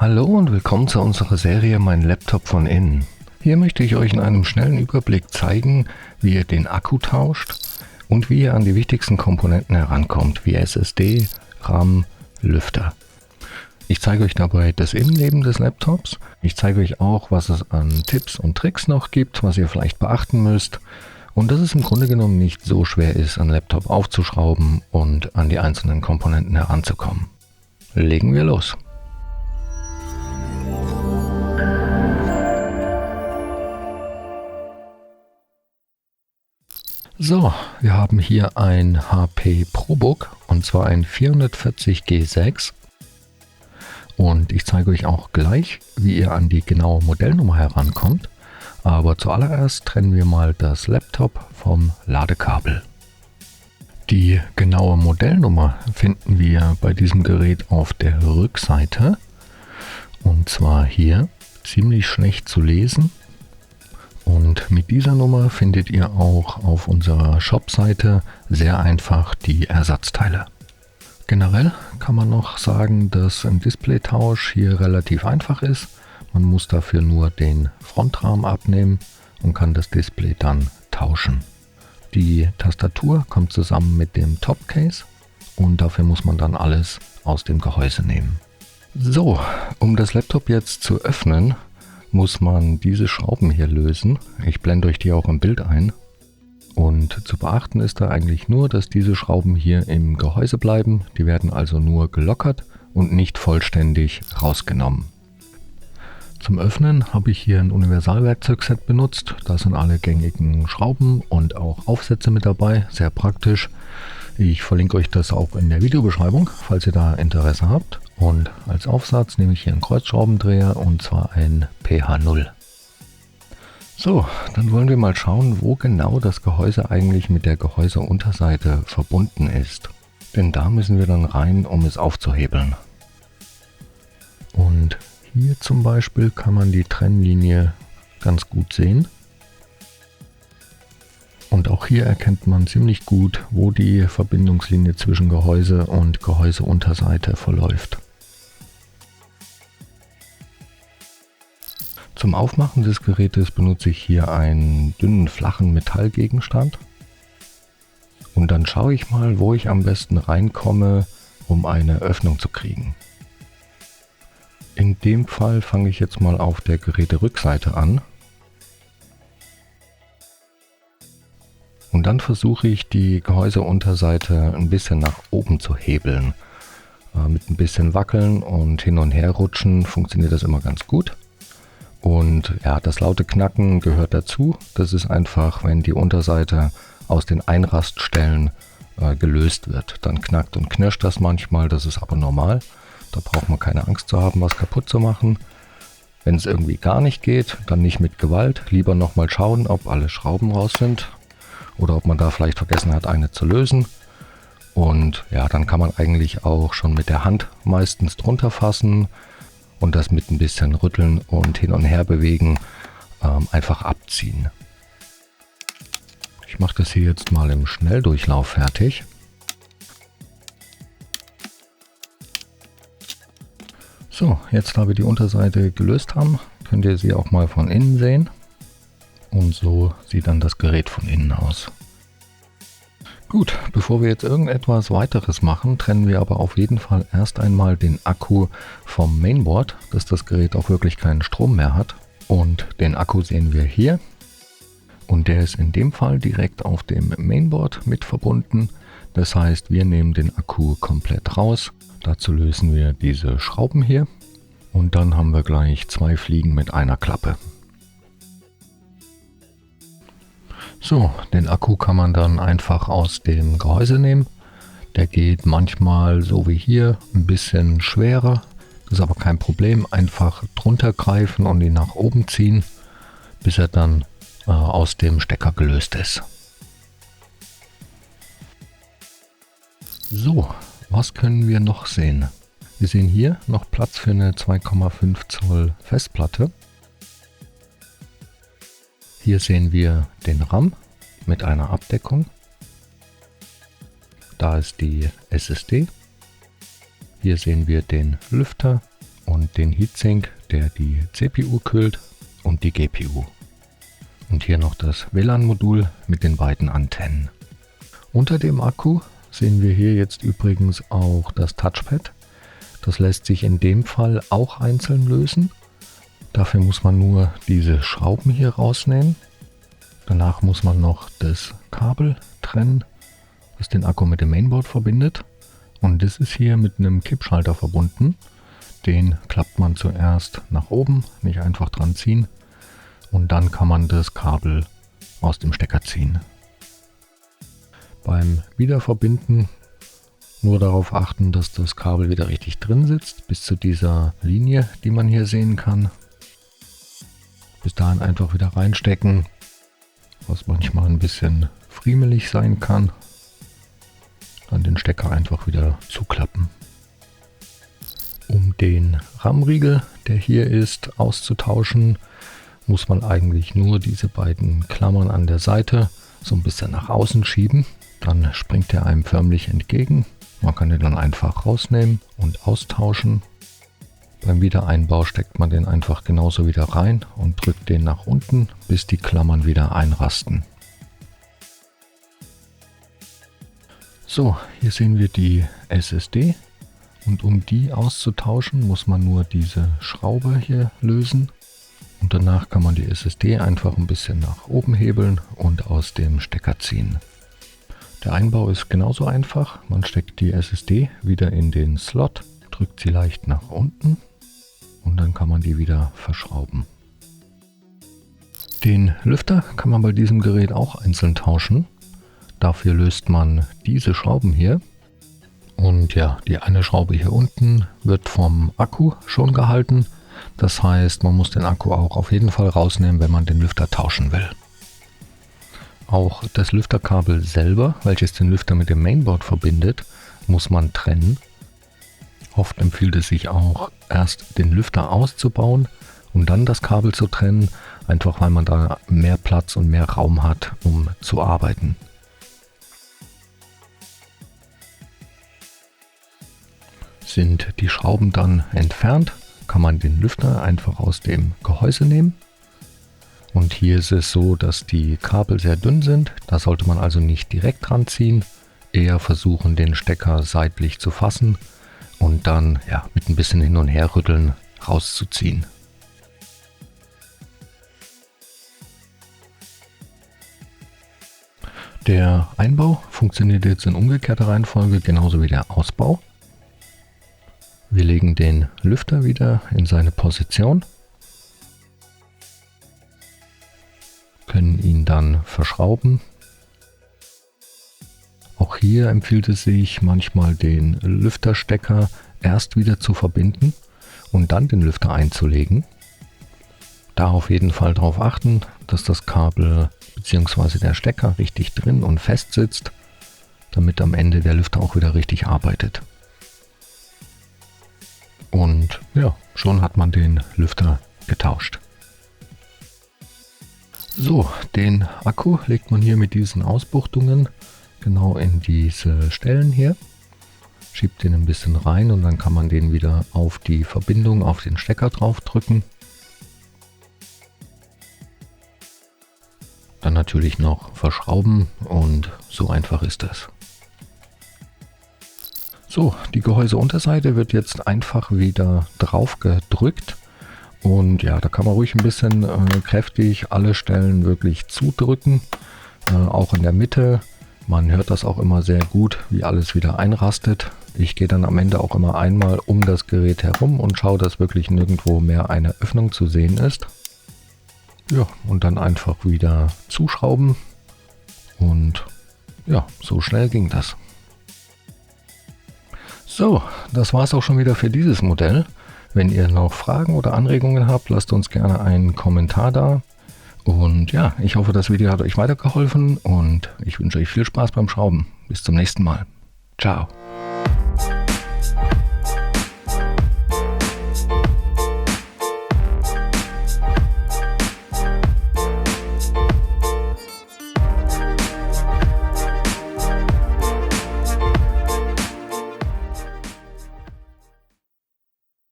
Hallo und willkommen zu unserer Serie Mein Laptop von innen. Hier möchte ich euch in einem schnellen Überblick zeigen, wie ihr den Akku tauscht und wie ihr an die wichtigsten Komponenten herankommt, wie SSD, RAM, Lüfter. Ich zeige euch dabei das Innenleben des Laptops. Ich zeige euch auch, was es an Tipps und Tricks noch gibt, was ihr vielleicht beachten müsst. Und dass es im Grunde genommen nicht so schwer ist, einen Laptop aufzuschrauben und an die einzelnen Komponenten heranzukommen. Legen wir los. So, wir haben hier ein HP ProBook und zwar ein 440G6 und ich zeige euch auch gleich, wie ihr an die genaue Modellnummer herankommt, aber zuallererst trennen wir mal das Laptop vom Ladekabel. Die genaue Modellnummer finden wir bei diesem Gerät auf der Rückseite und zwar hier, ziemlich schlecht zu lesen. Und mit dieser Nummer findet ihr auch auf unserer Shop-Seite sehr einfach die Ersatzteile. Generell kann man noch sagen, dass ein Displaytausch hier relativ einfach ist. Man muss dafür nur den Frontrahmen abnehmen und kann das Display dann tauschen. Die Tastatur kommt zusammen mit dem Topcase und dafür muss man dann alles aus dem Gehäuse nehmen. So, um das Laptop jetzt zu öffnen, muss man diese Schrauben hier lösen. Ich blende euch die auch im Bild ein. Und zu beachten ist da eigentlich nur, dass diese Schrauben hier im Gehäuse bleiben. Die werden also nur gelockert und nicht vollständig rausgenommen. Zum Öffnen habe ich hier ein Universalwerkzeugset benutzt. Da sind alle gängigen Schrauben und auch Aufsätze mit dabei. Sehr praktisch. Ich verlinke euch das auch in der Videobeschreibung, falls ihr da Interesse habt. Und als Aufsatz nehme ich hier einen Kreuzschraubendreher und zwar ein PH0. So, dann wollen wir mal schauen, wo genau das Gehäuse eigentlich mit der Gehäuseunterseite verbunden ist. Denn da müssen wir dann rein, um es aufzuhebeln. Und hier zum Beispiel kann man die Trennlinie ganz gut sehen. Und auch hier erkennt man ziemlich gut, wo die Verbindungslinie zwischen Gehäuse und Gehäuseunterseite verläuft. Zum Aufmachen des Gerätes benutze ich hier einen dünnen, flachen Metallgegenstand. Und dann schaue ich mal, wo ich am besten reinkomme, um eine Öffnung zu kriegen. In dem Fall fange ich jetzt mal auf der Geräterückseite an. Und dann versuche ich die Gehäuseunterseite ein bisschen nach oben zu hebeln. Mit ein bisschen Wackeln und hin und her rutschen funktioniert das immer ganz gut. Und ja, das laute Knacken gehört dazu. Das ist einfach, wenn die Unterseite aus den Einraststellen gelöst wird. Dann knackt und knirscht das manchmal, das ist aber normal. Da braucht man keine Angst zu haben, was kaputt zu machen. Wenn es irgendwie gar nicht geht, dann nicht mit Gewalt. Lieber nochmal schauen, ob alle Schrauben raus sind. Oder ob man da vielleicht vergessen hat, eine zu lösen. Und ja, dann kann man eigentlich auch schon mit der Hand meistens drunter fassen und das mit ein bisschen Rütteln und hin und her bewegen einfach abziehen. Ich mache das hier jetzt mal im Schnelldurchlauf fertig. So, jetzt da wir die Unterseite gelöst haben, könnt ihr sie auch mal von innen sehen. Und so sieht dann das Gerät von innen aus. Gut, bevor wir jetzt irgendetwas weiteres machen, trennen wir aber auf jeden Fall erst einmal den Akku vom Mainboard, dass das Gerät auch wirklich keinen Strom mehr hat. Und den Akku sehen wir hier. Und der ist in dem Fall direkt auf dem Mainboard mit verbunden. Das heißt, wir nehmen den Akku komplett raus. Dazu lösen wir diese Schrauben hier. Und dann haben wir gleich zwei Fliegen mit einer Klappe. So, den Akku kann man dann einfach aus dem Gehäuse nehmen. Der geht manchmal, so wie hier, ein bisschen schwerer. Das ist aber kein Problem. Einfach drunter greifen und ihn nach oben ziehen, bis er dann aus dem Stecker gelöst ist. So, was können wir noch sehen? Wir sehen hier noch Platz für eine 2,5 Zoll Festplatte. Hier sehen wir den RAM mit einer Abdeckung. Da ist die SSD. Hier sehen wir den Lüfter und den Heatsink, der die CPU kühlt, und die GPU. Und hier noch das WLAN-Modul mit den beiden Antennen. Unter dem Akku sehen wir hier jetzt übrigens auch das Touchpad. Das lässt sich in dem Fall auch einzeln lösen. Dafür muss man nur diese Schrauben hier rausnehmen. Danach muss man noch das Kabel trennen, das den Akku mit dem Mainboard verbindet. Und das ist hier mit einem Kippschalter verbunden. Den klappt man zuerst nach oben, nicht einfach dran ziehen. Und dann kann man das Kabel aus dem Stecker ziehen. Beim Wiederverbinden nur darauf achten, dass das Kabel wieder richtig drin sitzt, bis zu dieser Linie, die man hier sehen kann. Bis dahin einfach wieder reinstecken, was manchmal ein bisschen friemelig sein kann. Dann den Stecker einfach wieder zuklappen. Um den RAM-Riegel, der hier ist, auszutauschen, muss man eigentlich nur diese beiden Klammern an der Seite so ein bisschen nach außen schieben. Dann springt er einem förmlich entgegen. Man kann den dann einfach rausnehmen und austauschen. Beim Wiedereinbau steckt man den einfach genauso wieder rein und drückt den nach unten, bis die Klammern wieder einrasten. So, hier sehen wir die SSD und um die auszutauschen, muss man nur diese Schraube hier lösen. Und danach kann man die SSD einfach ein bisschen nach oben hebeln und aus dem Stecker ziehen. Der Einbau ist genauso einfach. Man steckt die SSD wieder in den Slot, drückt sie leicht nach unten und dann kann man die wieder verschrauben. Den Lüfter kann man bei diesem Gerät auch einzeln tauschen. Dafür löst man diese Schrauben hier. Und ja, die eine Schraube hier unten wird vom Akku schon gehalten. Das heißt, man muss den Akku auch auf jeden Fall rausnehmen, wenn man den Lüfter tauschen will. Auch das Lüfterkabel selber, welches den Lüfter mit dem Mainboard verbindet, muss man trennen. Oft empfiehlt es sich auch, erst den Lüfter auszubauen und dann das Kabel zu trennen, einfach weil man da mehr Platz und mehr Raum hat, um zu arbeiten. Sind die Schrauben dann entfernt, kann man den Lüfter einfach aus dem Gehäuse nehmen. Und hier ist es so, dass die Kabel sehr dünn sind. Da sollte man also nicht direkt dran ziehen, eher versuchen, den Stecker seitlich zu fassen und dann mit ein bisschen hin und her rütteln rauszuziehen. Der Einbau funktioniert jetzt in umgekehrter Reihenfolge genauso wie der Ausbau. Wir legen den Lüfter wieder in seine Position, können ihn dann verschrauben. Auch hier empfiehlt es sich manchmal, den Lüfterstecker erst wieder zu verbinden und dann den Lüfter einzulegen. Da auf jeden Fall darauf achten, dass das Kabel bzw. der Stecker richtig drin und fest sitzt, damit am Ende der Lüfter auch wieder richtig arbeitet. Und ja, schon hat man den Lüfter getauscht. So, den Akku legt man hier mit diesen Ausbuchtungen genau in diese Stellen hier. Schiebt den ein bisschen rein und dann kann man den wieder auf die Verbindung, auf den Stecker drauf drücken. Dann natürlich noch verschrauben und so einfach ist das. So, die Gehäuseunterseite wird jetzt einfach wieder drauf gedrückt. Und ja, da kann man ruhig ein bisschen kräftig alle Stellen wirklich zudrücken, auch in der Mitte. Man hört das auch immer sehr gut, wie alles wieder einrastet. Ich gehe dann am Ende auch immer einmal um das Gerät herum und schaue, dass wirklich nirgendwo mehr eine Öffnung zu sehen ist. Ja, und dann einfach wieder zuschrauben und ja, so schnell ging das. So, das war es auch schon wieder für dieses Modell. Wenn ihr noch Fragen oder Anregungen habt, lasst uns gerne einen Kommentar da. Und ja, ich hoffe, das Video hat euch weitergeholfen und ich wünsche euch viel Spaß beim Schrauben. Bis zum nächsten Mal. Ciao.